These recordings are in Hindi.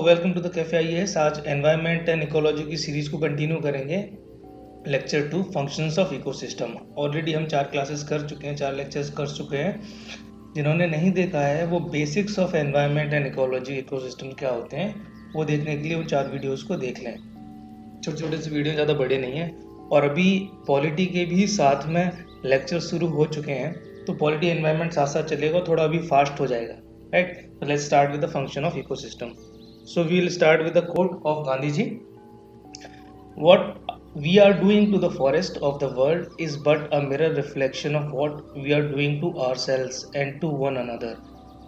Welcome to the cafe IAS. आज एनवायरनमेंट एंड इकोलॉजी की सीरीज को कंटिन्यू करेंगे। Lecture 2 functions of ecosystem. Already हम 4 क्लासेस कर चुके हैं, 4 लेक्चर्स कर चुके हैं। जिन्होंने नहीं देखा है वो basics of environment and ecology, ecosystem क्या होते हैं, वो देखने के लिए उन 4 वीडियोज़ को देख लें। छोटे छोटे से वीडियो, ज़्यादा बड़े नहीं हैं। और अभी पॉलिटी के भी साथ में लेक्चर शुरू हो चुके हैं, तो पॉलिटी एनवायरनमेंट साथ साथ चलेगा, थोड़ा अभी फास्ट हो जाएगा, right. So let's start with the function of ecosystem. So we will start with the quote of Gandhi ji. What we are doing to the forest of the world is but a mirror reflection of what we are doing to ourselves and to one another.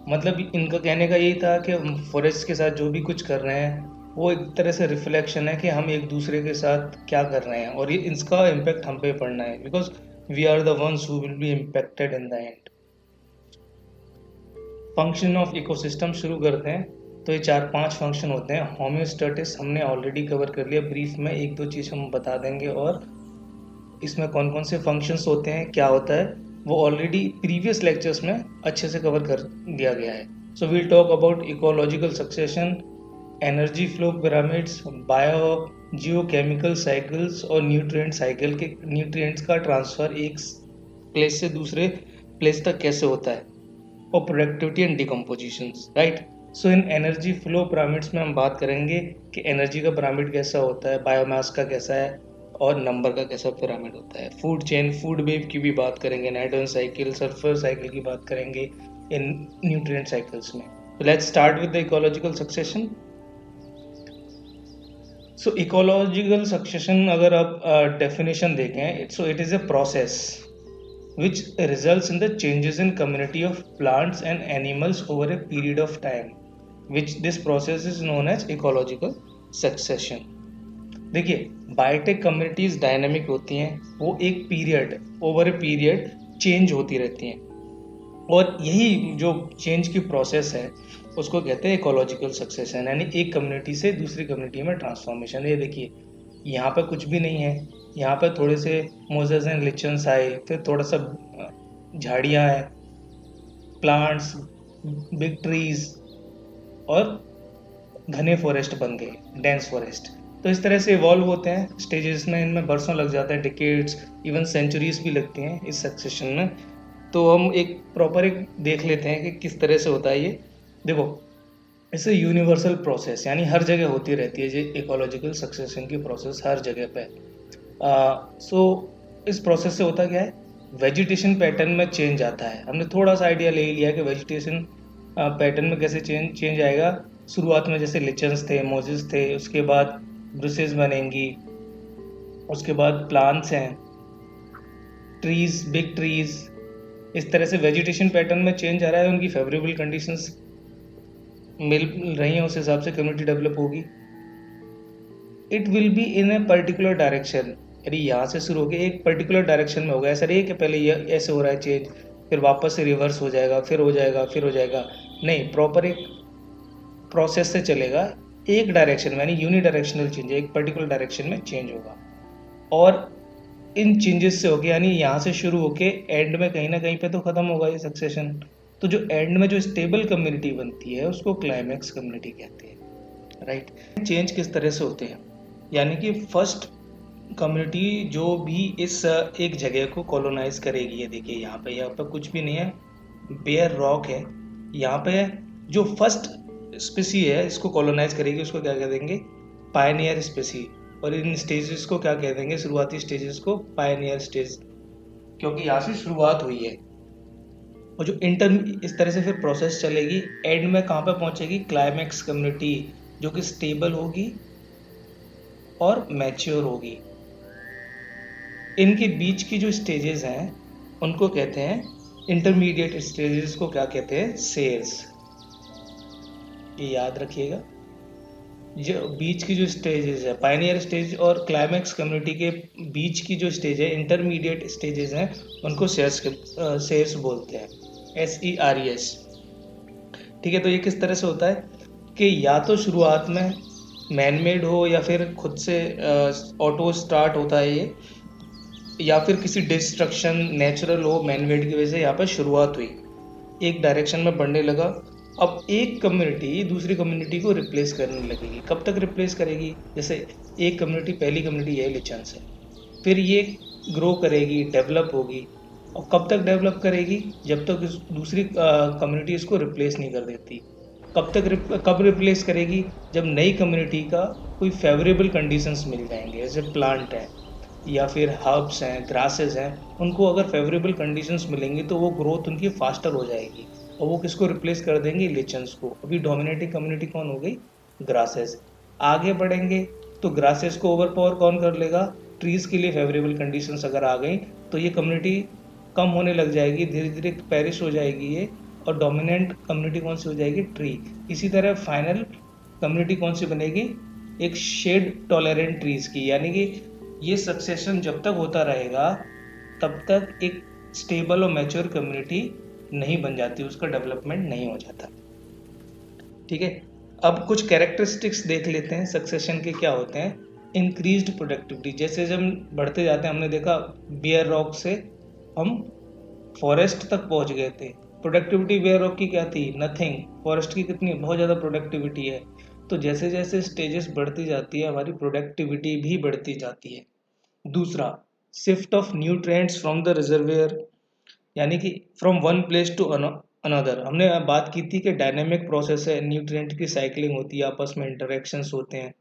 मतलब इनका कहने का यही था कि हम फॉरेस्ट के साथ जो भी कुछ कर रहे हैं वो एक तरह से रिफ्लेक्शन है कि हम एक दूसरे के साथ क्या कर रहे हैं, और ये इसका इम्पैक्ट हम पे पड़ना है, because we are the ones who will be impacted in the end. Function of ecosystem शुरू करते हैं। तो ये 4-5 फंक्शन होते हैं। होम्योस्टेसिस हमने ऑलरेडी कवर कर लिया, ब्रीफ में 1-2 चीज़ हम बता देंगे, और इसमें कौन कौन से फंक्शंस होते हैं, क्या होता है, वो ऑलरेडी प्रीवियस लेक्चर्स में अच्छे से कवर कर दिया गया है। So we'll talk about ecological succession, energy flow pyramids, bio geochemical cycles और न्यूट्रिएंट साइकिल के न्यूट्रिएंट्स का ट्रांसफ़र एक प्लेस से दूसरे प्लेस तक कैसे होता है, और productivity and decomposition, right. So in energy flow pyramids में हम बात करेंगे कि एनर्जी का पिरामिड कैसा होता है, बायोमास का कैसा है, और नंबर का कैसा पिरामिड होता है। फूड चेन, फूड वेव की भी बात करेंगे, नाइट्रोजन साइकिल, सल्फर साइकिल की बात करेंगे इन न्यूट्रिएंट साइकिल्स में। Let's start with the ecological succession. So ecological succession अगर आप डेफिनेशन देखें, so it is a process which results in the changes in community of plants and animals over a period of time, which this process is known as ecological succession. देखिए, बायोटेक कम्युनिटीज डायनामिक होती हैं, वो एक period, over a period change होती रहती हैं, और यही जो चेंज की प्रोसेस है उसको कहते हैं इकोलॉजिकल सक्सेशन, यानी एक कम्युनिटी से दूसरी कम्युनिटी में ट्रांसफॉर्मेशन। ये देखिए, यहाँ पे कुछ भी नहीं है, यहाँ पे थोड़े से मोजेस एंड लिचन्स आए, फिर थोड़ा सा झाड़ियाँ हैं, प्लांट्स, बिग ट्रीज, और घने फॉरेस्ट बन गए, डेंस फॉरेस्ट। तो इस तरह से इवॉल्व होते हैं स्टेजेस में, इनमें बरसों लग जाते हैं, डिकेड्स, इवन सेंचुरीज भी लगती हैं इस सक्सेशन में। तो हम एक प्रॉपर एक देख लेते हैं कि किस तरह से होता है ये। देखो, इसे यूनिवर्सल प्रोसेस, यानी हर जगह होती रहती है ये इकोलॉजिकल सक्सेशन की प्रोसेस, हर जगह पे। सो इस प्रोसेस से होता क्या है, वेजिटेशन पैटर्न में चेंज आता है। हमने थोड़ा सा आइडिया ले लिया कि वेजिटेशन पैटर्न में कैसे चेंज आएगा। शुरुआत में जैसे लिचन्स थे, मोजेस थे, उसके बाद ब्रुसेस बनेंगी, उसके बाद प्लांट्स हैं, ट्रीज, बिग ट्रीज। इस तरह से वेजिटेशन पैटर्न में चेंज आ रहा है, उनकी फेवरेबल कंडीशंस मिल रही हैं, उस हिसाब से कम्युनिटी डेवलप होगी। It will be in a particular direction, यानी यहाँ से शुरू होकर एक पर्टिकुलर डायरेक्शन में होगा। ऐसा नहीं कि पहले ये ऐसे हो रहा है चेंज, फिर वापस से रिवर्स हो जाएगा, फिर हो जाएगा, फिर हो जाएगा, नहीं, प्रॉपर एक प्रोसेस से चलेगा, एक डायरेक्शन में, यानी यूनिडायरेक्शनल चेंज, एक पर्टिकुलर डायरेक्शन में चेंज होगा। और इन चेंजेस से होके, यानी यहाँ से शुरू होके एंड में कहीं ना कहीं पे तो ख़त्म होगा ये सक्सेशन। तो जो एंड में जो स्टेबल कम्युनिटी बनती है उसको क्लाइमैक्स कम्युनिटी कहते हैं, राइट। चेंज किस तरह से होते हैं, यानी कि फर्स्ट कम्युनिटी जो भी इस एक जगह को कॉलोनाइज करेगी, ये देखिए यहाँ पे कुछ भी नहीं है, बेयर रॉक है। यहाँ पे जो फर्स्ट स्पीसी है इसको कॉलोनाइज करेगी, उसको क्या कह देंगे, पायनियर स्पीसी। और इन स्टेजेस को क्या कह देंगे, शुरुआती स्टेजेस को पायनियर स्टेज, क्योंकि यहाँ से शुरुआत हुई है। और जो इस तरह से फिर प्रोसेस चलेगी, एंड में कहाँ पे पहुँचेगी, क्लाइमैक्स कम्युनिटी, जो कि स्टेबल होगी और मैच्योर होगी। इनके बीच की जो स्टेजेस हैं उनको कहते हैं इंटरमीडिएट स्टेजेस, को क्या कहते हैं, सेल्स। ये याद रखिएगा, जो बीच की जो स्टेजेस है, पायनियर स्टेज और क्लाइमैक्स कम्युनिटी के बीच की जो स्टेज है, इंटरमीडिएट स्टेजेस हैं, उनको सेल्स बोलते हैं, SERES। ठीक है। तो ये किस तरह से होता है कि या तो शुरुआत में मैनमेड हो या फिर खुद से ऑटो स्टार्ट होता है ये, या फिर किसी डिस्ट्रक्शन नेचुरल हो, मैनमेड की वजह से यहाँ पर शुरुआत हुई, एक डायरेक्शन में बढ़ने लगा, अब एक कम्युनिटी दूसरी कम्युनिटी को रिप्लेस करने लगेगी। कब तक रिप्लेस करेगी? जैसे एक कम्युनिटी, पहली कम्युनिटी ये लिचंस है, फिर ये ग्रो करेगी, डेवलप होगी, और कब तक डेवलप करेगी? जब तक दूसरी कम्युनिटी इसको रिप्लेस नहीं कर देती। कब रिप्लेस करेगी? जब नई कम्युनिटी का कोई फेवरेबल कंडीशंस मिल जाएंगे, जैसे प्लांट है या फिर हर्ब्स हैं, ग्रासेस हैं, उनको अगर फेवरेबल कंडीशंस मिलेंगी तो वो ग्रोथ उनकी फास्टर हो जाएगी, और वो किसको रिप्लेस कर देंगे? लिचन्स को। अभी डोमिनेटिंग कम्युनिटी कौन हो गई? ग्रासेस। आगे बढ़ेंगे तो ग्रासेस को ओवर पावर कौन कर लेगा? ट्रीज के लिए फेवरेबल कंडीशंस अगर आ गई तो ये कम्युनिटी कम होने लग जाएगी, धीरे धीरे पेरिश हो जाएगी ये, और डोमिनेंट कम्युनिटी कौन सी हो जाएगी? ट्री। इसी तरह फाइनल कम्युनिटी कौन सी बनेगी? एक शेड टॉलरेंट ट्रीज की। यानी कि ये सक्सेशन जब तक होता रहेगा तब तक एक स्टेबल और मैच्योर कम्युनिटी नहीं बन जाती, उसका डेवलपमेंट नहीं हो जाता। ठीक है, अब कुछ कैरेक्टरिस्टिक्स देख लेते हैं सक्सेशन के क्या होते हैं। इंक्रीज्ड प्रोडक्टिविटी, जैसे जब बढ़ते जाते हैं, हमने देखा बियर रॉक से हम फॉरेस्ट तक पहुंच गए थे। प्रोडक्टिविटी बियर रॉक की क्या थी? नथिंग। फॉरेस्ट की कितनी? बहुत ज़्यादा प्रोडक्टिविटी है। तो जैसे जैसे स्टेजेस बढ़ती जाती है हमारी प्रोडक्टिविटी भी बढ़ती जाती है। दूसरा, shift of nutrients from the reservoir, यानी कि from one place to another. हमने बात की थी कि डायनेमिक प्रोसेस है, न्यूट्रिएंट की साइकिलिंग होती है, आपस में इंटरेक्शंस होते हैं।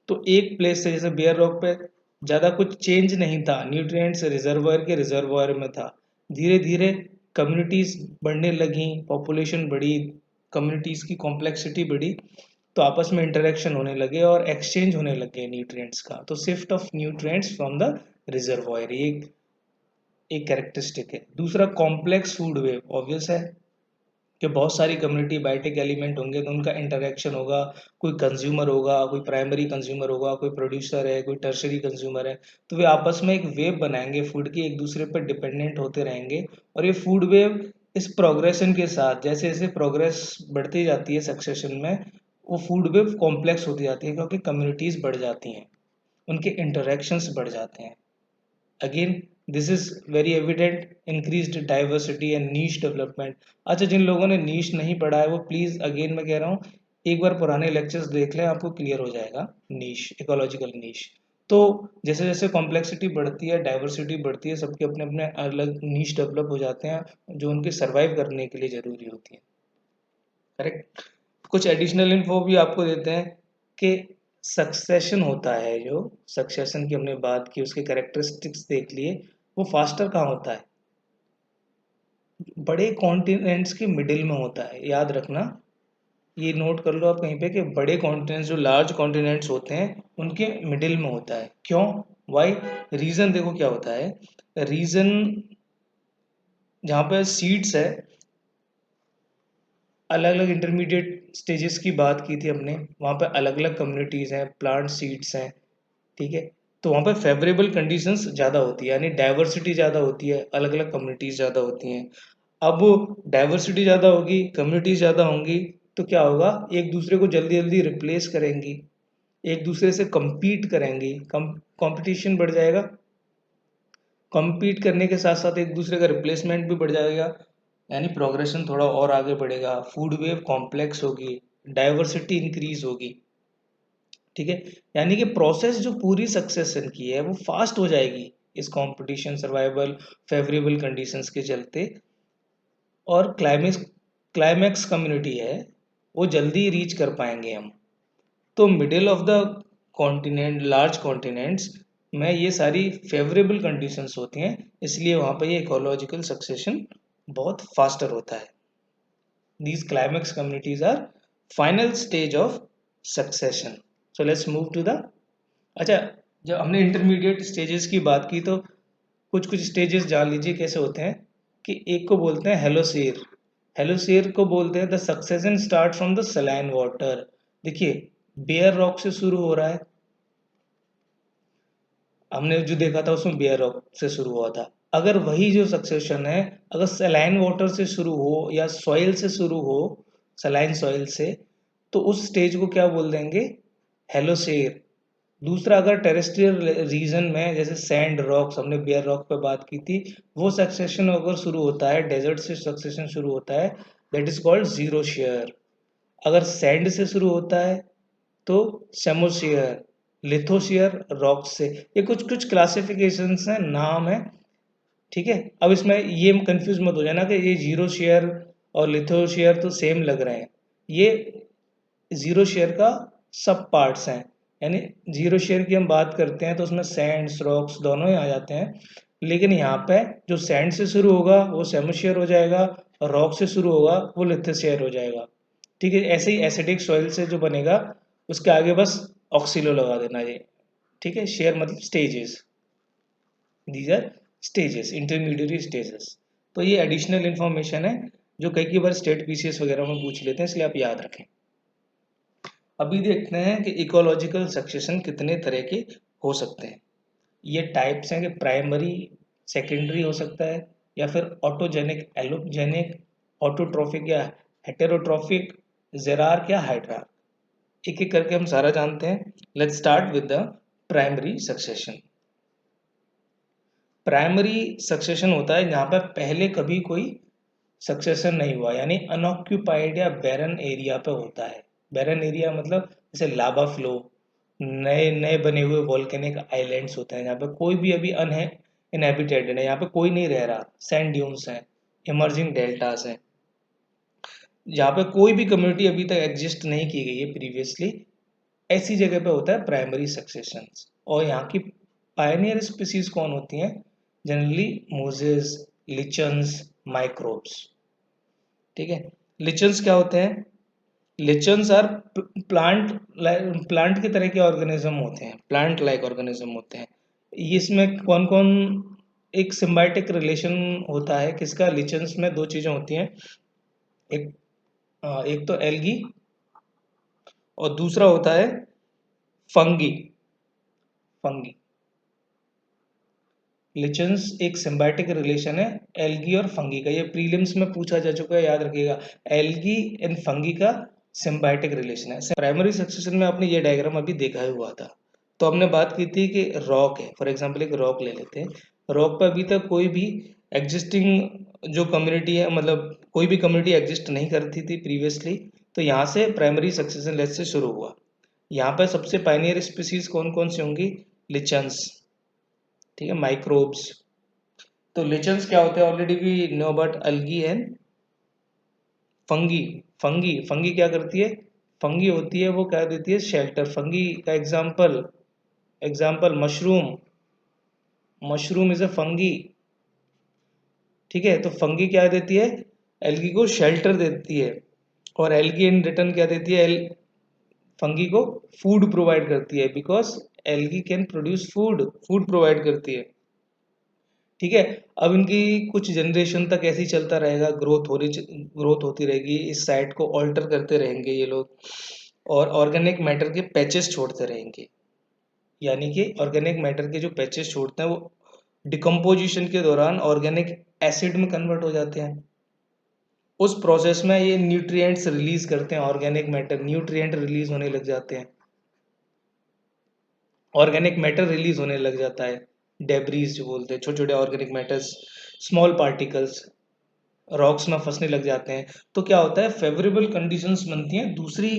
तो एक प्लेस से, जैसे बियर रॉक पे ज़्यादा कुछ चेंज नहीं था, न्यूट्रिएंट्स रिजर्वायर के रिजर्वायर में था। धीरे धीरे कम्युनिटीज़ बढ़ने लगी, पॉपुलेशन बढ़ी, कम्युनिटीज़ की कॉम्प्लेक्सिटी बढ़ी, तो आपस में इंटरेक्शन होने लगे और एक्सचेंज होने लगे न्यूट्रिएंट्स का। तो shift of nutrients from the reservoir एक एक कैरेक्टरिस्टिक है। दूसरा, कॉम्प्लेक्स फूड वेव। ऑब्वियस है कि बहुत सारी कम्युनिटी बायोटिक एलिमेंट होंगे तो उनका इंटरेक्शन होगा, कोई कंज्यूमर होगा, कोई प्राइमरी कंज्यूमर होगा, कोई प्रोड्यूसर है, कोई टर्शरी कंज्यूमर है, तो वे आपस में एक वेव बनाएंगे फूड की, एक दूसरे पर डिपेंडेंट होते रहेंगे। और ये फूड वेव इस प्रोग्रेशन के साथ, जैसे जैसे प्रोग्रेस बढ़ती जाती है सक्सेशन में, वो फूड वेव कॉम्प्लेक्स होती जाती है, क्योंकि कम्युनिटीज़ बढ़ जाती हैं, उनके इंटरेक्शंस बढ़ जाते हैं। Again, this is very evident, increased diversity and niche development. अच्छा, जिन लोगों ने नीश नहीं पढ़ा है वो प्लीज़, अगेन मैं कह रहा हूँ, एक बार पुराने लेक्चर्स देख लें, आपको क्लियर हो जाएगा नीश, इकोलॉजिकल नीश। तो जैसे जैसे कॉम्प्लेक्सिटी बढ़ती है, डाइवर्सिटी बढ़ती है, सबके अपने अपने अलग नीश डेवलप हो जाते हैं जो उनके सर्वाइव करने के लिए ज़रूरी होती है। करेक्ट। कुछ एडिशनल इन्फो भी आपको देते हैं कि सक्सेशन होता है, जो सक्सेशन की हमने बात की, उसके कैरेक्टरिस्टिक्स देख लिए, वो फास्टर कहाँ होता है? बड़े कॉन्टिनेंट्स के मिडिल में होता है, याद रखना। ये नोट कर लो आप कहीं पे कि बड़े कॉन्टिनेंट्स, जो लार्ज कॉन्टिनेंट्स होते हैं, उनके मिडिल में होता है। क्यों? वाई? रीज़न देखो क्या होता है। रीज़न, जहाँ पे सीड्स है, अलग अलग इंटरमीडिएट स्टेजेस की बात की थी हमने, वहाँ पे अलग अलग कम्युनिटीज़ हैं, प्लांट सीड्स हैं। ठीक है, तो वहाँ पे फेवरेबल कंडीशंस ज़्यादा होती है, यानी डाइवर्सिटी ज़्यादा होती है, अलग अलग कम्युनिटीज़ ज़्यादा होती हैं। अब डाइवर्सिटी ज़्यादा होगी, कम्युनिटीज़ ज़्यादा होंगी, तो क्या होगा? एक दूसरे को जल्दी जल्दी रिप्लेस करेंगी, एक दूसरे से compete करेंगी, कंपटीशन बढ़ जाएगा। compete करने के साथ साथ एक दूसरे का रिप्लेसमेंट भी बढ़ जाएगा, यानी प्रोग्रेशन थोड़ा और आगे बढ़ेगा, फूड वेव कॉम्प्लेक्स होगी, डाइवर्सिटी इंक्रीज होगी। ठीक है, यानी कि प्रोसेस जो पूरी सक्सेशन की है वो फास्ट हो जाएगी इस कंपटीशन, सर्वाइवल, फेवरेबल कंडीशंस के चलते। और क्लाइमैक्स कम्युनिटी है, वो जल्दी रीच कर पाएंगे हम। तो middle of the continent, large continents में ये सारी फेवरेबल कंडीशंस होती हैं, इसलिए वहाँ पर ये इकोलॉजिकल सक्सेशन बहुत फास्टर होता है। These climax communities are final stage of succession. So let's move to the, अच्छा, जब हमने इंटरमीडिएट स्टेजेस की बात की तो कुछ कुछ स्टेजेस जान लीजिए कैसे होते हैं। कि एक को बोलते हैं हेलोसेर। हेलोसेर को बोलते हैं the succession start from the saline water. देखिए, बेयर रॉक से शुरू हो रहा है, हमने जो देखा था उसमें बेयर रॉक से शुरू हुआ था। अगर वही जो सक्सेशन है, अगर सलाइन वाटर से शुरू हो या सॉइल से शुरू हो, सलाइन सॉइल से, तो उस स्टेज को क्या बोल देंगे? हेलोसेर। दूसरा, अगर टेरेस्ट्रियल रीजन में, जैसे सैंड रॉक्स, हमने बेयर रॉक पे बात की थी, वो सक्सेशन अगर शुरू होता है, डेजर्ट से सक्सेशन शुरू होता है, that is called zero share. अगर सैंड से शुरू होता है तो सेमोशियर, लिथोशियर रॉक से। ये कुछ कुछ क्लासिफिकेशंस हैं, नाम है, ठीक है। अब इसमें ये कंफ्यूज मत हो जाना कि ये जीरो शेयर और लिथोशियर तो सेम लग रहे हैं। ये जीरो शेयर का सब पार्ट्स हैं। यानी जीरो शेयर की हम बात करते हैं तो उसमें सैंड्स रॉक्स दोनों ही आ जाते हैं, लेकिन यहाँ पे जो सैंड से शुरू होगा वो सेमोशियर हो जाएगा, और रॉक से शुरू होगा वो लिथोशियर हो जाएगा, ठीक है। ऐसे ही एसिडिक सॉइल से जो बनेगा उसके आगे बस ऑक्सीलो लगा देना ये, ठीक है। शेयर मतलब stages, these are stages, intermediate stages. तो ये एडिशनल इंफॉर्मेशन है जो कई बार स्टेट पीसीएस वगैरह में पूछ लेते हैं, इसलिए आप याद रखें। अभी देखते हैं कि इकोलॉजिकल सक्सेशन कितने तरह के हो सकते हैं। ये टाइप्स हैं कि प्राइमरी, सेकेंडरी हो सकता है, या फिर ऑटोजेनिक, एलोजेनिक, ऑटोट्रॉफिक या हेटेरोट्रॉफिक, जेरार्क या हाइड्रार्क। एक एक करके हम सारा जानते हैं। Let's start with the primary succession. Primary succession होता है जहाँ पर पहले कभी कोई सक्सेशन नहीं हुआ, यानी अनऑक्यूपाइड या बैरन एरिया पे होता है। बैरन एरिया मतलब जैसे लावा फ्लो, नए नए बने हुए वोल्केनिक आइलैंड्स होते हैं जहाँ पे कोई भी अभी इनहेबिटेटेड है, यहाँ पे कोई नहीं रह रहा। सैंड ड्यून्स हैं, इमर्जिंग डेल्टास हैं, जहाँ पे कोई भी कम्युनिटी अभी तक एग्जिस्ट नहीं की गई है प्रीवियसली। ऐसी जगह पे होता है प्राइमरी सक्सेशन। और यहाँ की पायनियर स्पीसीज कौन होती हैं? जनरली मोजेस, लिचन्स, माइक्रोब्स, ठीक है। लिचन्स क्या होते हैं? लिचन्स आर प्लांट प्लांट की तरह के ऑर्गेनिज्म होते हैं, प्लांट लाइक ऑर्गेनिज्म होते हैं। इसमें कौन कौन एक सिम्बायोटिक रिलेशन होता है किसका? लिचन्स में दो चीजें होती हैं, एक एक तो एल्गी और दूसरा होता है फंगी। फंगी, लिचन्स एक सिम्बायोटिक रिलेशन है एल्गी और फंगी का। ये प्रीलिम्स में पूछा जा चुका है, याद रखिएगा। एल्गी एंड फंगी का सिम्बायोटिक रिलेशन है। प्राइमरी सक्सेशन में आपने ये डायग्राम अभी देखा ही हुआ था। तो हमने बात की थी कि रॉक है, फॉर एग्जांपल एक रॉक ले लेते हैं। रॉक पर अभी तक कोई भी एग्जिस्टिंग जो कम्युनिटी है, मतलब कोई भी कम्युनिटी एग्जिस्ट नहीं करती थी प्रीवियसली, तो यहाँ से प्राइमरी सक्सेशन लेट से शुरू हुआ। यहाँ पर सबसे पायनियर स्पीसीज कौन कौन सी होंगी? लिचन्स, ठीक है, माइक्रोब्स। तो लिचन्स क्या होते हैं? Already we know about algae and fungi. Fungi fungi क्या करती है? फंगी होती है वो क्या देती है? शेल्टर। फंगी का example, mushroom. Mushroom is a fungi, ठीक है। तो फंगी क्या देती है? एल्गी को शेल्टर देती है, और एल्गी इन रिटर्न क्या देती है? फंगी को फूड प्रोवाइड करती है, because algae can produce food, food provide करती है, ठीक है। अब इनकी कुछ जनरेशन तक ऐसे ही चलता रहेगा, ग्रोथ होती रहेगी, इस साइट को ऑल्टर करते रहेंगे ये लोग, और ऑर्गेनिक मैटर के पैचेस छोड़ते रहेंगे। यानी कि ऑर्गेनिक मैटर के जो पैचेस छोड़ते हैं वो डिकम्पोजिशन के दौरान ऑर्गेनिक एसिड में कन्वर्ट हो जाते हैं। उस प्रोसेस में ये न्यूट्रिएंट्स रिलीज करते हैं, ऑर्गेनिक मैटर न्यूट्रिएंट रिलीज होने लग जाते हैं, ऑर्गेनिक मैटर रिलीज होने लग जाता है। डेब्रीज जो बोलते हैं, छोटे छोटे organic matters, small particles rocks में फंसने लग जाते हैं। तो क्या होता है? फेवरेबल कंडीशंस बनती हैं दूसरी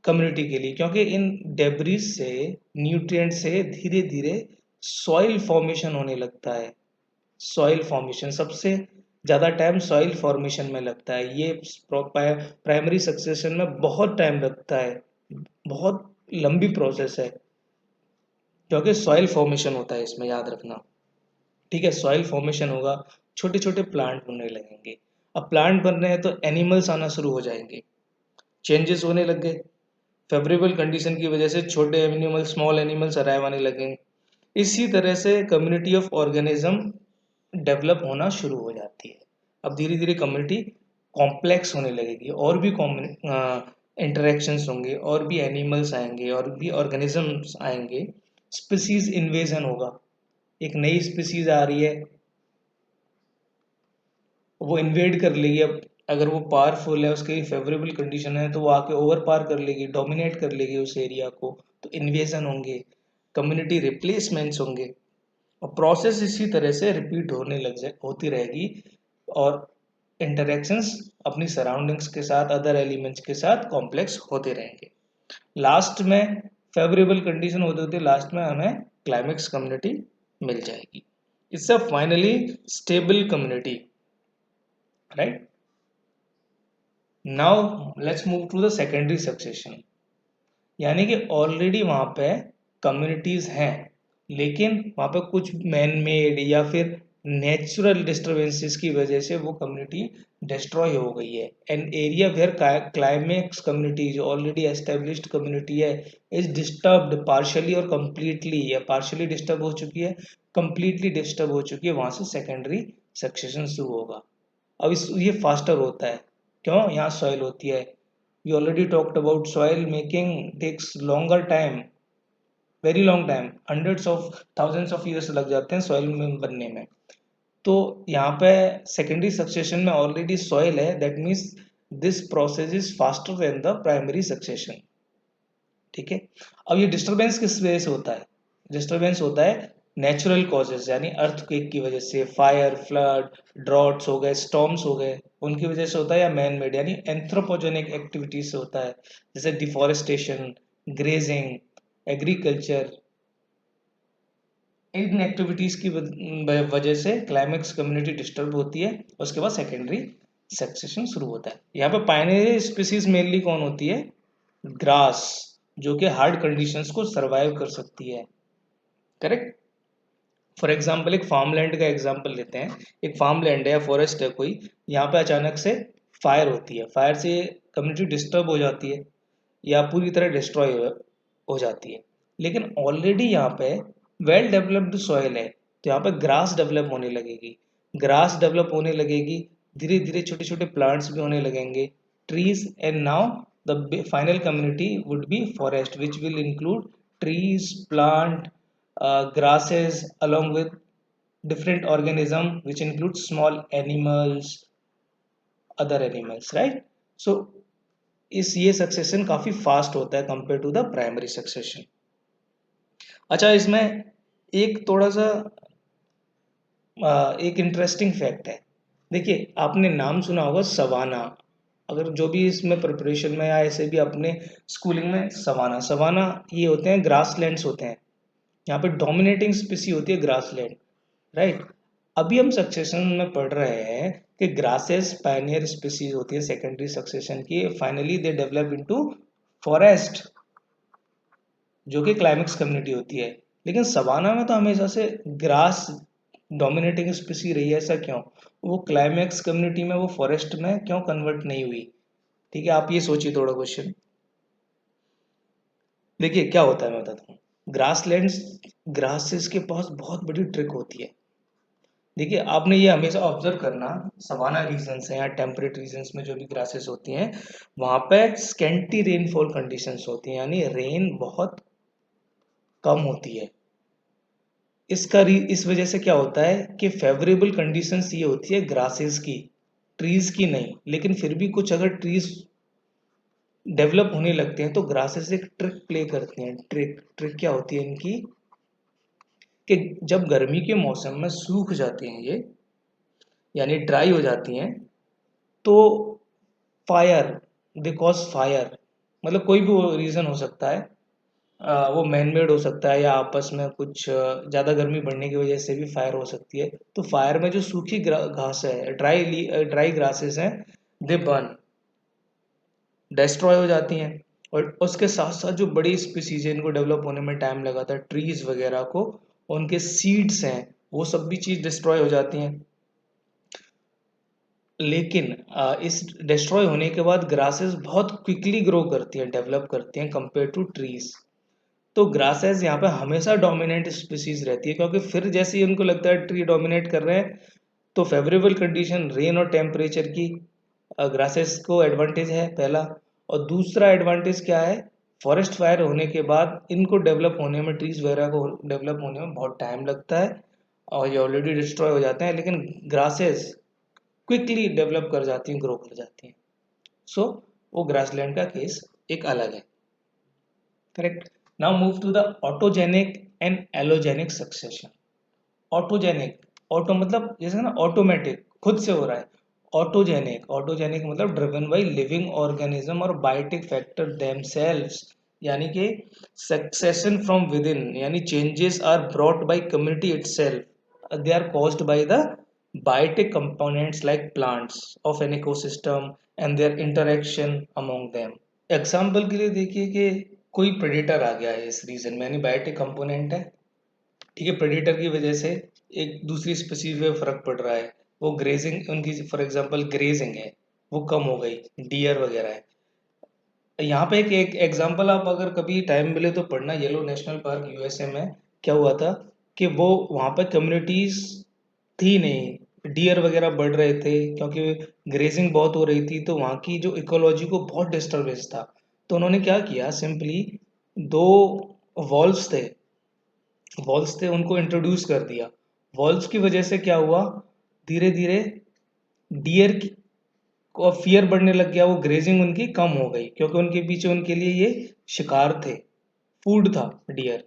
कम्युनिटी के लिए, क्योंकि इन डेब्रीज से, न्यूट्रिएंट से धीरे धीरे सॉइल फॉर्मेशन होने लगता है। सॉइल फॉर्मेशन सबसे ज़्यादा टाइम सॉइल फॉर्मेशन में लगता है। ये प्राइमरी सक्सेशन में बहुत टाइम लगता है, बहुत लंबी प्रोसेस है, क्योंकि सॉइल फॉर्मेशन होता है इसमें, याद रखना, ठीक है। सॉइल फॉर्मेशन होगा, छोटे छोटे प्लांट बनने लगेंगे। अब प्लांट बन रहे हैं तो एनिमल्स आना शुरू हो जाएंगे, चेंजेस होने लग गए। फेवरेबल कंडीशन की वजह से छोटे एनिमल, स्मॉल एनिमल्स अराइव आने लगेंगे। इसी तरह से कम्युनिटी ऑफ ऑर्गेनिज्म डेवलप होना शुरू हो जाती है। अब धीरे धीरे कम्युनिटी कॉम्प्लेक्स होने लगेगी, और भी इंटरेक्शंस होंगे, और भी एनिमल्स आएंगे, और भी ऑर्गेनिजम्स आएंगे, स्पीसीज इन्वेजन होगा। एक नई स्पीसीज आ रही है, वो इन्वेड कर लेगी। अब अगर वो पावरफुल है, उसकी फेवरेबल कंडीशन है, तो वो आके ओवर पार कर लेगी, डोमिनेट कर लेगी उस एरिया को। तो इन्वेजन होंगे, कम्युनिटी रिप्लेसमेंट्स होंगे, और प्रोसेस इसी तरह से रिपीट होने लग जाए, होती रहेगी। और इंटरेक्शंस अपनी सराउंडिंग्स के साथ, अदर एलिमेंट्स के साथ कॉम्प्लेक्स होते रहेंगे। लास्ट में फेवरेबल कंडीशन होते होते लास्ट में हमें क्लाइमेक्स कम्युनिटी मिल जाएगी। It's a finally stable community, right. Now let's move to the secondary succession, यानी कि ऑलरेडी वहां पे कम्युनिटीज हैं, लेकिन वहां पे कुछ मैन मेड या फिर नेचुरल डिस्टरबेंसेस की वजह से वो कम्युनिटी डिस्ट्रॉय हो गई है। An area where climax community जो ऑलरेडी एस्टेब्लिश्ड कम्युनिटी है इज डिस्टर्ब्ड पार्शियली और कंप्लीटली, या पार्शियली डिस्टर्ब हो चुकी है, कंप्लीटली डिस्टर्ब हो चुकी है, वहां से सेकेंडरी सक्सेशन शुरू होगा। अब ये फास्टर होता है, क्यों? यहाँ सॉइल होती है। We already talked about soil making takes longer time, very long time, hundreds of thousands of years लग जाते हैं सॉइल में बनने में। तो यहाँ पे सेकेंडरी सक्सेशन में ऑलरेडी सॉइल है, that means this process is faster than the primary succession. ठीक है। अब ये डिस्टरबेंस किस वजह से होता है? डिस्टरबेंस होता है नेचुरल कॉजेज, यानी अर्थक्वेक की वजह से, फायर, फ्लड, ड्रॉट्स हो गए, स्टॉर्म्स हो गए, उनकी वजह से होता है, या मैन मेड यानी एंथ्रोपोजेनिक एक्टिविटीज से होता है, जैसे डिफॉरेस्टेशन, ग्रेजिंग, एग्रीकल्चर। इन एक्टिविटीज की वजह से क्लाइमेक्स कम्युनिटी डिस्टर्ब होती है, उसके बाद सेकेंडरी सक्सेशन शुरू होता है। यहाँ पे पाइनरी स्पीसीज मेनली कौन होती है? ग्रास, जो कि हार्ड कंडीशंस को सरवाइव कर सकती है, करेक्ट। फॉर एग्जाम्पल एक फार्मलैंड का एग्जाम्पल लेते हैं। एक फार्मलैंड है या फॉरेस्ट है कोई, यहाँ पे अचानक से फायर होती है, फायर से कम्युनिटी डिस्टर्ब हो जाती है या पूरी तरह डिस्ट्रॉय हो जाती है, लेकिन ऑलरेडी यहाँ पे वेल डेवलप्ड सॉइल है, तो यहाँ पे ग्रास डेवलप होने लगेगी। ग्रास डेवलप होने लगेगी, धीरे धीरे छोटे छोटे प्लांट्स भी होने लगेंगे, trees, and now the final community would be forest which will include trees, plant, grasses, along with different organism which include small animals, other animals, right? So इस ये सक्सेशन काफी फास्ट होता है compare to the primary succession. अच्छा, इसमें एक थोड़ा सा एक इंटरेस्टिंग फैक्ट है। देखिए, आपने नाम सुना होगा सवाना, अगर जो भी इसमें प्रिपरेशन में या ऐसे भी अपने स्कूलिंग में, सवाना सवाना ये होते हैं ग्रासलैंड्स होते हैं, यहाँ पे डोमिनेटिंग स्पीसी होती है ग्रासलैंड, राइट। अभी हम सक्सेशन में पढ़ रहे हैं कि ग्रासेस पायनियर स्पीसीज होती है सेकेंडरी सक्सेशन की, finally they develop into forest जो कि क्लाइमेक्स कम्युनिटी होती है। लेकिन सवाना में तो हमेशा से ग्रास डोमिनेटिंग स्पीसी रही है, ऐसा क्यों? वो क्लाइमेक्स कम्युनिटी में, वो फॉरेस्ट में क्यों कन्वर्ट नहीं हुई? ठीक है, आप ये सोचिए थोड़ा क्वेश्चन। देखिए क्या होता है, मैं बताता हूँ। ग्रासलैंड्स, ग्रासेस के पास बहुत बड़ी ट्रिक होती है। देखिए, आपने ये हमेशा ऑब्जर्व करना, सवाना रीजन्स हैं या टेम्परेट रीजन्स में जो भी ग्रासेस होती हैं, वहाँ पे स्केंटी रेनफॉल कंडीशंस होती हैं, यानी रेन बहुत कम होती है। इस वजह से क्या होता है कि फेवरेबल कंडीशंस ये होती है ग्रासेस की, ट्रीज की नहीं। लेकिन फिर भी कुछ अगर ट्रीज डेवलप होने लगते हैं तो ग्रासेस एक ट्रिक प्ले करती हैं। ट्रिक ट्रिक क्या होती है इनकी, कि जब गर्मी के मौसम में सूख जाती हैं ये, यानी ड्राई हो जाती हैं, तो फायर, दे कॉज फायर, मतलब कोई भी रीजन हो सकता है, वो मैनमेड हो सकता है या आपस में कुछ ज़्यादा गर्मी बढ़ने की वजह से भी फायर हो सकती है। तो फायर में जो सूखी घास है, ड्राई ग्रासेस हैं, दे बर्न, डिस्ट्रॉय हो जाती हैं। और उसके साथ साथ जो बड़ी स्पीसीज है, इनको डेवलप होने में टाइम लगा था, ट्रीज वगैरह को, उनके सीड्स हैं, वो सब भी चीज़ डिस्ट्रॉय हो जाती हैं। लेकिन इस डिस्ट्रॉय होने के बाद ग्रासेस बहुत क्विकली ग्रो करती हैं, डेवलप करती हैं कंपेयर टू ट्रीज। तो ग्रासेस यहाँ पे हमेशा डोमिनेंट स्पीसीज रहती है, क्योंकि फिर जैसे ही उनको लगता है ट्री डोमिनेट कर रहे हैं, तो फेवरेबल कंडीशन रेन और टेम्परेचर की ग्रासेस को एडवांटेज है पहला। और दूसरा एडवांटेज क्या है, फॉरेस्ट फायर होने के बाद इनको डेवलप होने में, ट्रीज वगैरह को डेवलप होने में बहुत टाइम लगता है और ये ऑलरेडी डिस्ट्रॉय हो जाते हैं, लेकिन ग्रासेस क्विकली डेवलप कर जाती हैं, ग्रो कर जाती हैं। सो वो ग्रासलैंड का केस एक अलग है, correct. Now move to the autogenic and allogenic succession. Autogenic, auto मतलब जैसे ना ऑटोमेटिक, खुद से हो रहा है। ऑटोजेनिक मतलब ड्रिवन बाय लिविंग ऑर्गेनिज्म और बायोटिक फैक्टर देमसेल्व्स, यानी कि सक्सेशन फ्रॉम विद इन, यानी changes are brought by community itself, they are caused by the biotic components like plants of an ecosystem and their interaction among them. Example के लिए देखिए कि कोई प्रेडिटर आ गया है इस रीजन में, यानी बायोटिक कंपोनेंट है, ठीक है, प्रेडिटर की वजह से एक दूसरी स्पीसीज में फर्क पड़ रहा है, वो ग्रेजिंग उनकी फॉर एग्जांपल ग्रेजिंग है वो कम हो गई, डियर वगैरह है। यहाँ पे एक एग्जांपल आप अगर कभी टाइम मिले तो पढ़ना, येलो नेशनल पार्क यूएसए में क्या हुआ था कि वो वहाँ पे कम्युनिटीज थी नहीं, डियर वगैरह बढ़ रहे थे क्योंकि ग्रेजिंग बहुत हो रही थी, तो वहाँ की जो इकोलॉजी को बहुत डिस्टर्बेंस था। तो उन्होंने क्या किया, सिंपली दो वॉल्व्स थे, उनको इंट्रोड्यूस कर दिया। वॉल्व्स की वजह से क्या हुआ, धीरे धीरे डियर की को फियर बढ़ने लग गया, वो ग्रेजिंग उनकी कम हो गई क्योंकि उनके पीछे उनके लिए ये शिकार थे, फूड था डियर।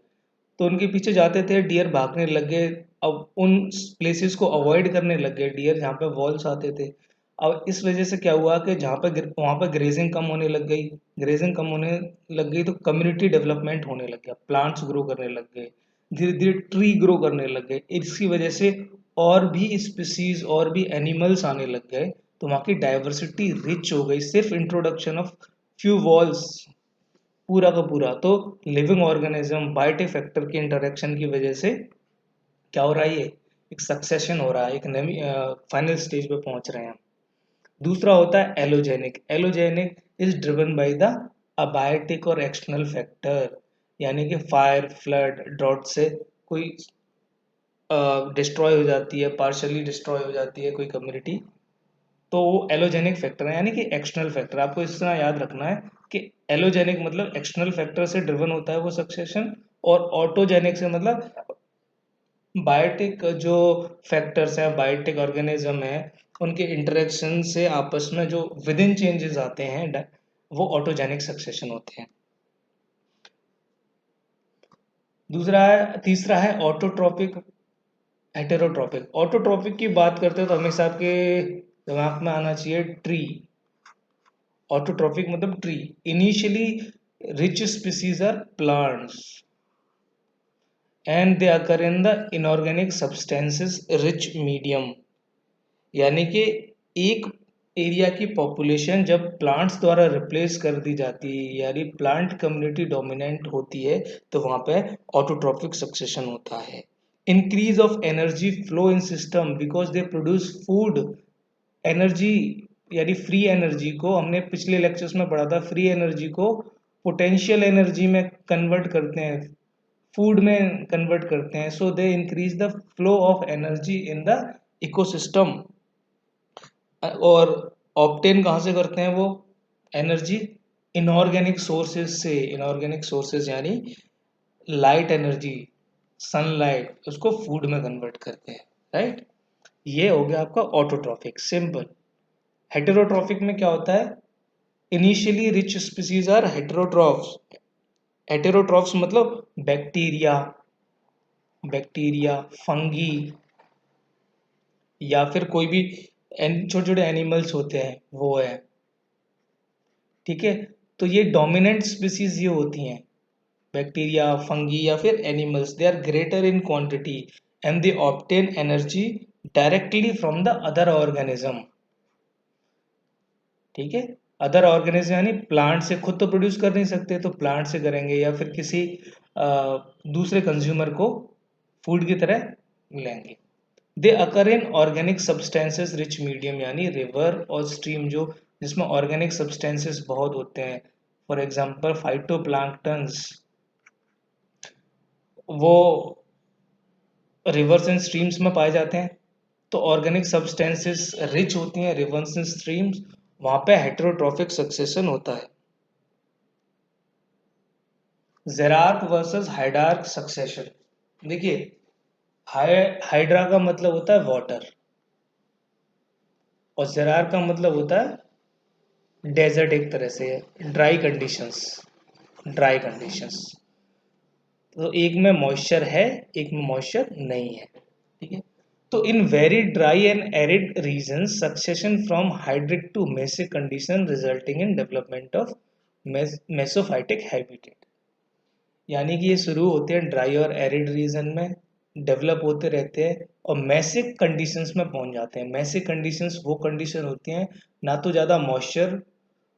तो उनके पीछे जाते थे, डियर भागने लग गए। अब उन प्लेसेस को अवॉइड करने लग गए डियर जहाँ पे वॉल्स आते थे। अब इस वजह से क्या हुआ कि जहाँ पे वहाँ पे ग्रेजिंग कम होने लग गई, तो कम्युनिटी डेवलपमेंट होने लग गया, प्लांट्स ग्रो करने लग गए, धीरे धीरे ट्री ग्रो करने लग गए। इसकी वजह से और भी स्पीसीज और भी एनिमल्स आने लग गए, तो वहाँ की डाइवर्सिटी रिच हो गई, सिर्फ इंट्रोडक्शन ऑफ फ्यू वॉल्स पूरा का पूरा। तो लिविंग ऑर्गेनिज्म बायोटिक फैक्टर की इंटरेक्शन की वजह से क्या हो रहा है, ये एक सक्सेशन हो रहा है, एक नई फाइनल स्टेज पे पहुंच रहे हैं। दूसरा होता है allogenic. Allogenic is driven by the abiotic और एक्सटर्नल फैक्टर, यानी कि फायर, फ्लड, ड्रॉट से कोई डिस्ट्रॉय हो जाती है, पार्शली डिस्ट्रॉय हो जाती है कोई कम्युनिटी, तो वो एलोजेनिक फैक्टर है, यानी कि एक्सटर्नल फैक्टर। आपको इस तरह याद रखना है कि एलोजेनिक मतलब एक्सटर्नल फैक्टर से ड्रिवन होता है वो सक्सेशन, और ऑटोजेनिक से मतलब बायोटिक जो फैक्टर्स हैं, बायोटिक ऑर्गेनिज्म है, उनके इंटरेक्शन से आपस में जो विद इन चेंजेस आते हैं वो ऑटोजेनिक सक्सेशन होते हैं। तीसरा है ऑटोट्रॉपिक, हेटेरोट्रॉपिक। ऑटोट्रॉपिक की बात करते हैं तो हमेशा आपके दिमाग में आना चाहिए ट्री। ऑटोट्रॉपिक मतलब tree, initially rich species are plants and they occur in the inorganic substances rich medium, यानी कि एक एरिया की पॉपुलेशन जब प्लांट्स द्वारा रिप्लेस कर दी जाती है, यानी प्लांट कम्युनिटी डोमिनेंट होती है, तो वहां पे ऑटोट्रॉपिक सक्सेशन होता है। Increase of energy flow in system because they produce food. Energy यानी फ्री एनर्जी को, हमने पिछले लेक्चर्स में पढ़ा था, फ्री एनर्जी को पोटेंशियल एनर्जी में कन्वर्ट करते हैं, फूड में कन्वर्ट करते हैं। So they increase the flow of energy in the ecosystem. और ऑप्टेन कहाँ से करते हैं वो एनर्जी, इनऑर्गेनिक सोर्सेज से। इनऑर्गेनिक सोर्सेज यानी लाइट एनर्जी, सनलाइट, उसको फूड में कन्वर्ट करते हैं, राइट। ये हो गया आपका ऑटोट्रॉफिक, सिंपल। हेटेरोट्रॉफिक में क्या होता है, initially rich species are heterotrophs. Heterotrophs मतलब बैक्टीरिया, फंगी, या फिर कोई भी छोटे छोटे एनिमल्स होते हैं वो है, ठीक है। तो ये डोमिनेंट स्पीसीज ये होती हैं, बैक्टीरिया, फंगी या फिर animals, they are greater in quantity and they obtain energy directly from the other organism, ठीक है। अदर ऑर्गेनिज्म यानी प्लांट से खुद तो प्रोड्यूस कर नहीं सकते, तो प्लांट से करेंगे या फिर किसी दूसरे कंज्यूमर को फूड की तरह लेंगे। They occur in organic substances rich medium, यानी रिवर और स्ट्रीम जो जिसमें ऑर्गेनिक सब्सटेंसेस बहुत होते हैं, फॉर एग्जांपल फाइटोप्लैंक्टन्स, वो रिवर्स एंड स्ट्रीम्स में पाए जाते हैं। तो ऑर्गेनिक सब्सटेंसेस रिच होती हैं रिवर्स एंड स्ट्रीम्स, वहां पे हेटेरोट्रॉफिक सक्सेशन होता है। जेरार्क वर्सेस हाइडार्क सक्सेशन, देखिए हाइड्रा का मतलब होता है वाटर, और जेरार का मतलब होता है डेजर्ट, एक तरह से ड्राई कंडीशंस, ड्राई कंडीशंस। तो एक में मॉइस्चर है, एक में मॉइस्चर नहीं है, ठीक है। तो in very dry and arid regions succession from hydric to mesic condition resulting in development of mesophytic habitat. यानी कि ये शुरू होते हैं ड्राई और एरिड रीजन में, डेवलप होते रहते हैं और मैसिक कंडीशंस में पहुंच जाते हैं। मैसिक कंडीशंस वो कंडीशन होती हैं ना तो ज़्यादा मॉइस्चर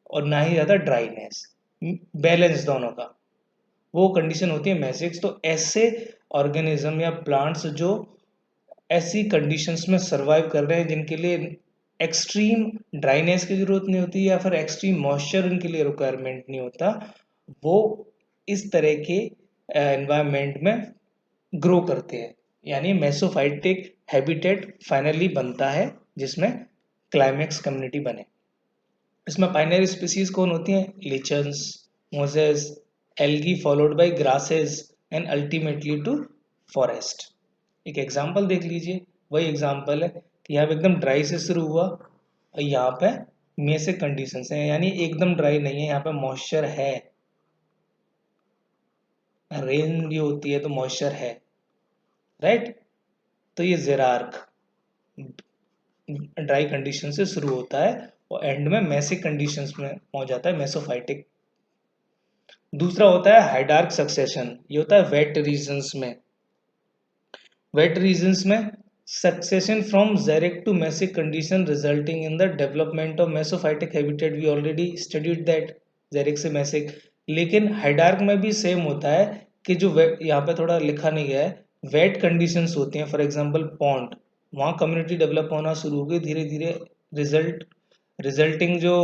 और ना ही ज़्यादा ड्राइनेस, बैलेंस दोनों का, वो कंडीशन होती है मैसिक्स। तो ऐसे ऑर्गेनिज्म या प्लांट्स जो ऐसी कंडीशंस में सरवाइव कर रहे हैं जिनके लिए एक्सट्रीम ड्राइनेस की ज़रूरत नहीं होती या फिर एक्सट्रीम मॉइस्चर उनके लिए रिक्वायरमेंट नहीं होता, वो इस तरह के एनवायरनमेंट में ग्रो करते हैं। यानी मेसोफाइटिक हैबिटेट फाइनली बनता है जिसमें क्लाइमेक्स कम्युनिटी बने। इसमें पाइनरी स्पीसीज कौन होती हैं? Lichens, mosses, algae followed by grasses and ultimately to forest. एक एग्जांपल देख लीजिए, वही एग्जांपल है कि यहाँ पे एकदम ड्राई से शुरू हुआ और यहाँ पे मेसिक कंडीशंस हैं, यानी एकदम ड्राई नहीं है, यहाँ पे मॉइस्चर है, रेन भी होती है तो मॉइस्चर है, राइट। तो ये जेरार्क ड्राई कंडीशन से शुरू होता है और एंड में मैसिक कंडीशंस में पहुंच जाता है, मेसोफाइटिक। दूसरा होता है हाइडार्क सक्सेशन, ये होता है वेट रीजन्स में। वेट रीजन्स में succession from xeric to mesic condition resulting in the development of mesophytic habitat, we already studied that, xeric से मैसिक। लेकिन हाइडार्क में भी सेम होता है कि जो यहाँ पे थोड़ा लिखा नहीं गया है, वेट कंडीशंस होती हैं, फॉर एग्जांपल पॉन्ड, वहाँ कम्युनिटी डेवलप होना शुरू हो गई धीरे धीरे, रिजल्टिंग जो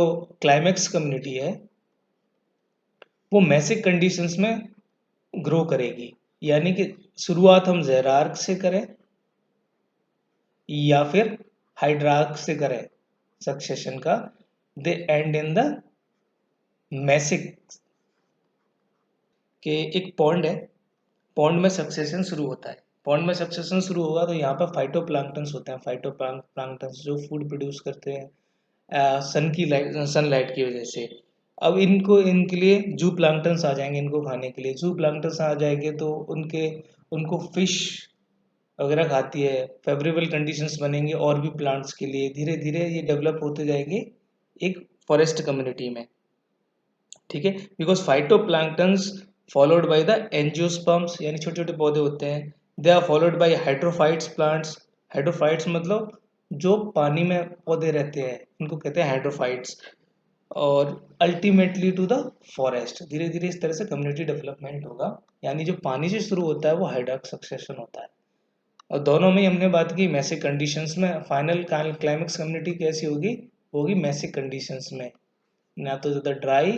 क्लाइमेक्स कम्युनिटी है वो मैसिक कंडीशंस में ग्रो करेगी। यानी कि शुरुआत हम जेरार्क से करें या फिर हाइड्रार्क से करें सक्सेशन का, दे एंड इन द मैसिक। के एक पॉन्ड है, पॉन्ड में सक्सेशन शुरू होता है, पॉन्ड में सक्सेशन शुरू होगा तो यहाँ पर फाइटोप्लैंक्टन्स होते हैं, फाइटोप्लैंक्टन्स जो फूड प्रोड्यूस करते हैं सन की लाइट, सनलाइट की वजह से। अब इनको, इनके लिए जू प्लांक्टन्स आ जाएंगे, इनको खाने के लिए जू प्लांक्टन्स आ जाएंगे तो उनके, उनको फिश वगैरह खाती है, फेवरेबल कंडीशंस बनेंगे और भी प्लांट्स के लिए, धीरे धीरे ये डेवलप होते जाएंगे एक फॉरेस्ट कम्युनिटी में, ठीक है। Because phytoplanktons followed by the angiosperms, यानी छोटे छोटे पौधे होते हैं, they are followed by hydrophytes plants. Hydrophytes मतलब जो पानी में पौधे रहते हैं उनको कहते हैं हाइड्रोफाइट्स। और अल्टीमेटली टू द फॉरेस्ट, धीरे धीरे इस तरह से कम्युनिटी डेवलपमेंट होगा। यानी जो पानी से शुरू होता है वो हाइड्राक सक्सेशन होता है। और दोनों में हमने बात की मैसिक कंडीशंस में, फाइनल क्लाइमेक्स कम्युनिटी कैसी होगी, होगी मैसिक कंडीशंस में, ना तो ज़्यादा ड्राई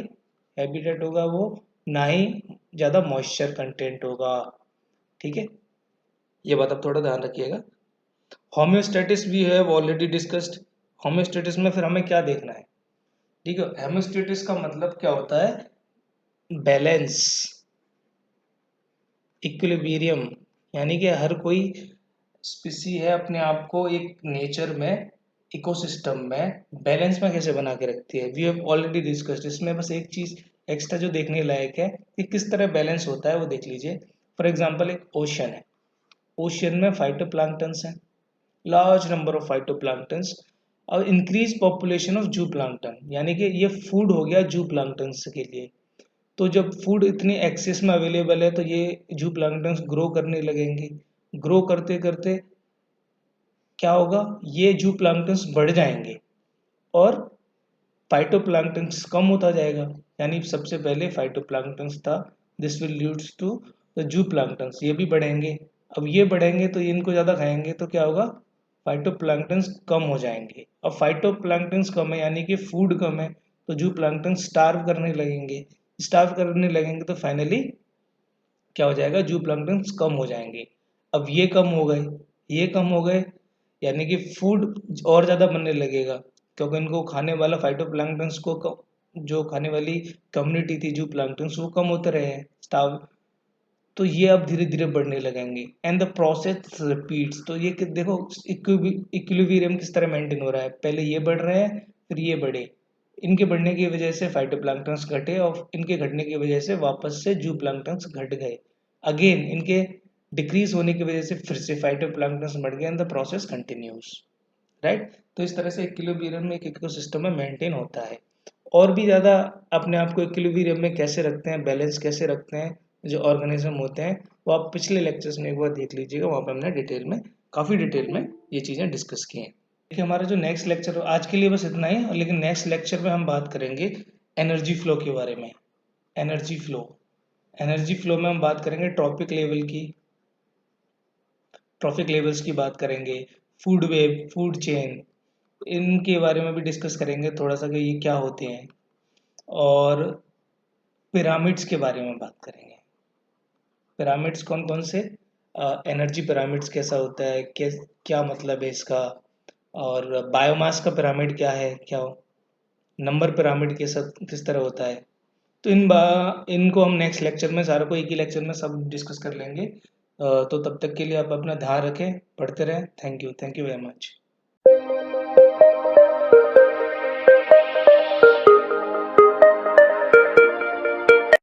हैबिटेट होगा वो, ना ही ज़्यादा मॉइस्चर कंटेंट होगा, ठीक है। ये बात आप थोड़ा ध्यान रखिएगा। होम्योस्टेटिस भी है, वो ऑलरेडी डिस्कस्ड। होम्योस्टेटिस में फिर हमें क्या देखना है, ठीक है। होम्योस्टेटिस का मतलब क्या होता है? बैलेंस, इक्विलिब्रियम, यानी कि हर कोई स्पीसी है अपने आप को एक नेचर में, इकोसिस्टम में बैलेंस में कैसे बना के रखती है, वी हैव ऑलरेडी डिस्कस्ड। इसमें बस एक चीज एक्स्ट्रा जो देखने लायक है कि किस तरह बैलेंस होता है वो देख लीजिए। फॉर एग्जांपल एक ओशन है, ओशन में फाइटोप्लैंक्टन्स हैं, लार्ज नंबर ऑफ फाइटोप्लैंक्टन्स और इंक्रीज पॉपुलेशन ऑफ जू प्लांक्टन, यानी कि ये फूड हो गया जू प्लांक्टन्स के लिए। तो जब फूड इतनी एक्सेस में अवेलेबल है तो ये जू प्लांक्टन्स ग्रो करने लगेंगे, ग्रो करते करते क्या होगा, ये जू प्लांक्टन्स बढ़ जाएंगे और फाइटोप्लैंक्टन्स कम होता जाएगा। यानी सबसे पहले फाइटोप्लैंक्टन्स था, this will leads to the zooplanktons, ये भी बढ़ेंगे। अब ये बढ़ेंगे तो इनको ज़्यादा खाएंगे तो क्या होगा, फाइटोप्लैंक्टन्स कम हो जाएंगे। अब फाइटोप्लैंक्टन्स कम है यानी कि फूड कम है तो जू प्लांक्टन्स स्टार्व करने लगेंगे, स्टार्व करने लगेंगे तो फाइनली क्या हो जाएगा, जू प्लांक्टन्स कम हो जाएंगे। अब ये कम हो गए, ये कम हो गए, यानी कि फूड और ज़्यादा बनने लगेगा क्योंकि इनको खाने वाला फाइटोप्लैंक्टन्स को जो खाने वाली कम्युनिटी थी जू प्लांक्टन्स वो कम होते रहे हैं, स्टार्व। तो ये अब धीरे धीरे बढ़ने लगेंगे एंड द प्रोसेस रिपीट्स। तो ये देखो इक्विलिब्रियम किस तरह मेंटेन हो रहा है, पहले ये बढ़ रहे हैं फिर ये बढ़े, इनके बढ़ने की वजह से फाइटोप्लैंक्टन्स घटे और इनके घटने की वजह से वापस से जू प्लांक्टन्स घट गए, अगेन इनके डिक्रीज होने की वजह से फिर से फाइटोप्लैंक्टन बढ़ गया and the process continues, right. तो इस तरह से इक्विलिब्रियम में एक इकोसिस्टम में मेंटेन होता है। और भी ज़्यादा अपने आप को इक्विलिब्रियम में कैसे रखते हैं, बैलेंस कैसे रखते हैं जो ऑर्गेनिज्म होते हैं, वो आप पिछले लेक्चर्स में एक बार देख लीजिएगा, वहाँ पे हमने डिटेल में, काफ़ी डिटेल में ये चीज़ें डिस्कस की हैं। देखिए हमारा जो नेक्स्ट लेक्चर, आज के लिए बस इतना ही है, लेकिन नेक्स्ट लेक्चर में हम बात करेंगे एनर्जी फ्लो के बारे में। एनर्जी फ्लो, एनर्जी फ्लो में हम बात करेंगे ट्रॉपिक लेवल की, ट्रॉपिक लेवल्स की बात करेंगे, फूड वेब, फूड चेन, इनके बारे में भी डिस्कस करेंगे थोड़ा सा कि ये क्या होते हैं, और पिरामिड्स के बारे में बात करेंगे। पिरामिड्स कौन कौन से, एनर्जी पिरामिड्स कैसा होता है, क्या मतलब है इसका, और बायोमास का पिरामिड क्या है, क्या नंबर पिरामिड किस तरह होता है। तो इनको हम नेक्स्ट लेक्चर में, सारा को एक ही लेक्चर में सब डिस्कस कर लेंगे। तो तब तक के लिए आप अपना ध्यान रखें, पढ़ते रहें। Thank you very much.